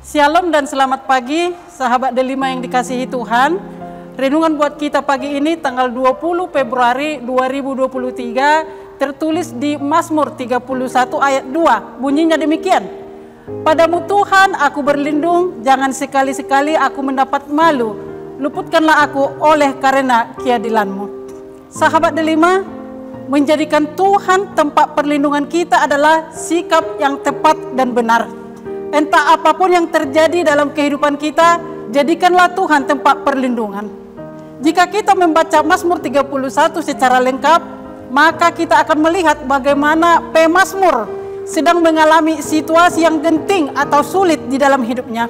Shalom dan selamat pagi, sahabat Delima yang dikasihi Tuhan. Renungan buat kita pagi ini tanggal 20 Februari 2023 tertulis di Mazmur 31 ayat 2. Bunyinya demikian. Padamu Tuhan aku berlindung, jangan sekali-sekali aku mendapat malu. Luputkanlah aku oleh karena keadilan-Mu. Sahabat Delima, menjadikan Tuhan tempat perlindungan kita adalah sikap yang tepat dan benar. Entah apapun yang terjadi dalam kehidupan kita, jadikanlah Tuhan tempat perlindungan. Jika kita membaca Mazmur 31 secara lengkap, maka kita akan melihat bagaimana pemazmur sedang mengalami situasi yang genting atau sulit di dalam hidupnya.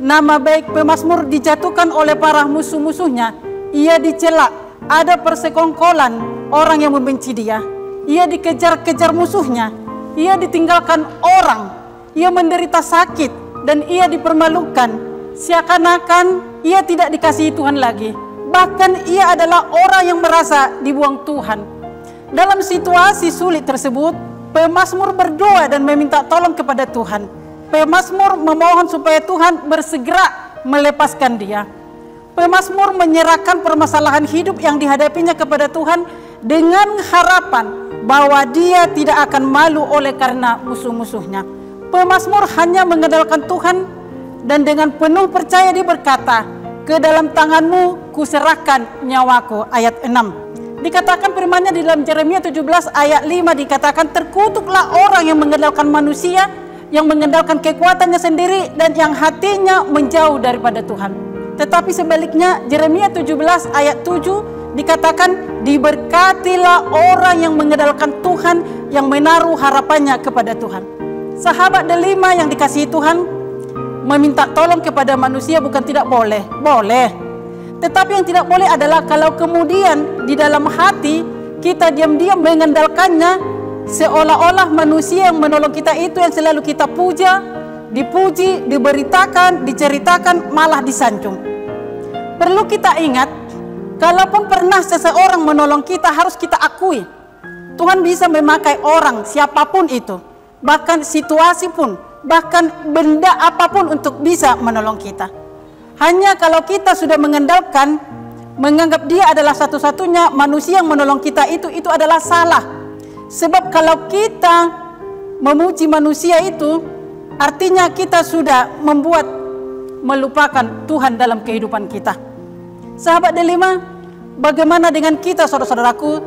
Nama baik pemazmur dijatuhkan oleh para musuh-musuhnya. Ia dicela, ada persekongkolan orang yang membenci dia. Ia dikejar-kejar musuhnya. Ia ditinggalkan orang. Ia menderita sakit dan ia dipermalukan, seakan-akan ia tidak dikasihi Tuhan lagi. Bahkan ia adalah orang yang merasa dibuang Tuhan. Dalam situasi sulit tersebut, pemazmur berdoa dan meminta tolong kepada Tuhan. Pemazmur memohon supaya Tuhan bersegera melepaskan dia. Pemazmur menyerahkan permasalahan hidup yang dihadapinya kepada Tuhan dengan harapan bahwa dia tidak akan malu oleh karena musuh-musuhnya. Pemazmur hanya mengandalkan Tuhan dan dengan penuh percaya dia berkata, "Ke dalam tangan-Mu kuserahkan nyawaku." Ayat 6. Dikatakan firman-Nya di dalam Yeremia 17 ayat 5 dikatakan, "Terkutuklah orang yang mengandalkan manusia, yang mengandalkan kekuatannya sendiri dan yang hatinya menjauh daripada Tuhan." Tetapi sebaliknya Yeremia 17 ayat 7 dikatakan, "Diberkatilah orang yang mengandalkan Tuhan, yang menaruh harapannya kepada Tuhan." Sahabat Delima yang dikasihi Tuhan, meminta tolong kepada manusia bukan tidak boleh, boleh. Tetapi yang tidak boleh adalah kalau kemudian di dalam hati kita diam-diam mengandalkannya, seolah-olah manusia yang menolong kita itu yang selalu kita puja, dipuji, diberitakan, diceritakan, malah disanjung. Perlu kita ingat, kalaupun pernah seseorang menolong kita, harus kita akui, Tuhan bisa memakai orang siapapun itu. Bahkan situasi pun, bahkan benda apapun untuk bisa menolong kita. Hanya kalau kita sudah mengandalkan, menganggap dia adalah satu-satunya manusia yang menolong kita itu adalah salah. Sebab kalau kita memuji manusia itu, artinya kita sudah melupakan Tuhan dalam kehidupan kita. Sahabat Delima, bagaimana dengan kita saudara-saudaraku?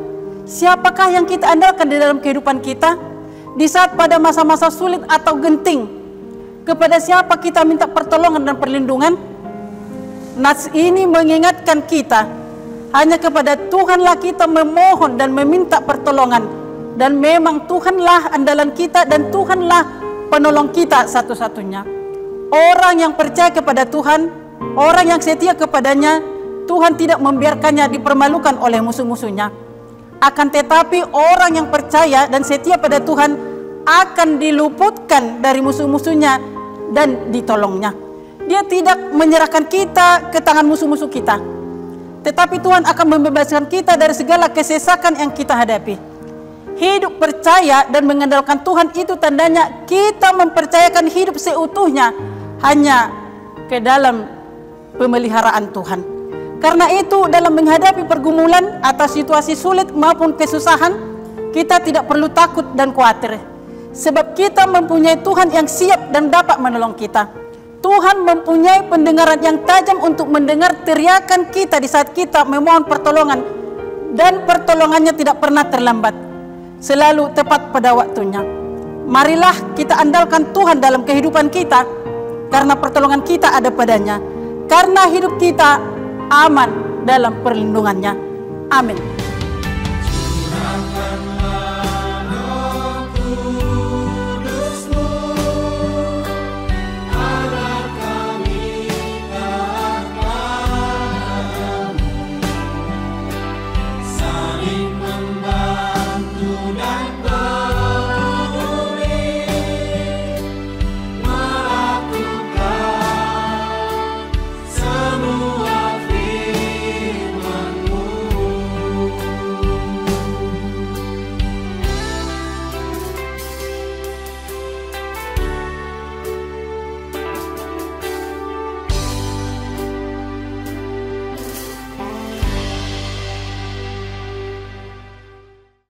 Siapakah yang kita andalkan di dalam kehidupan kita? Di saat pada masa-masa sulit atau genting, kepada siapa kita minta pertolongan dan perlindungan? Nas ini mengingatkan kita, hanya kepada Tuhanlah kita memohon dan meminta pertolongan. Dan memang Tuhanlah andalan kita dan Tuhanlah penolong kita satu-satunya. Orang yang percaya kepada Tuhan, orang yang setia kepadanya, Tuhan tidak membiarkannya dipermalukan oleh musuh-musuhnya. Akan tetapi orang yang percaya dan setia pada Tuhan akan diluputkan dari musuh-musuhnya dan ditolongnya. Dia tidak menyerahkan kita ke tangan musuh-musuh kita, tetapi Tuhan akan membebaskan kita dari segala kesesakan yang kita hadapi. Hidup percaya dan mengandalkan Tuhan itu tandanya kita mempercayakan hidup seutuhnya hanya ke dalam pemeliharaan Tuhan. Karena itu dalam menghadapi pergumulan atau situasi sulit maupun kesusahan, kita tidak perlu takut dan khawatir. Sebab kita mempunyai Tuhan yang siap dan dapat menolong kita. Tuhan mempunyai pendengaran yang tajam untuk mendengar teriakan kita di saat kita memohon pertolongan. Dan pertolongannya tidak pernah terlambat, selalu tepat pada waktunya. Marilah kita andalkan Tuhan dalam kehidupan kita, karena pertolongan kita ada padanya. Karena hidup kita aman dalam perlindungannya. Amin.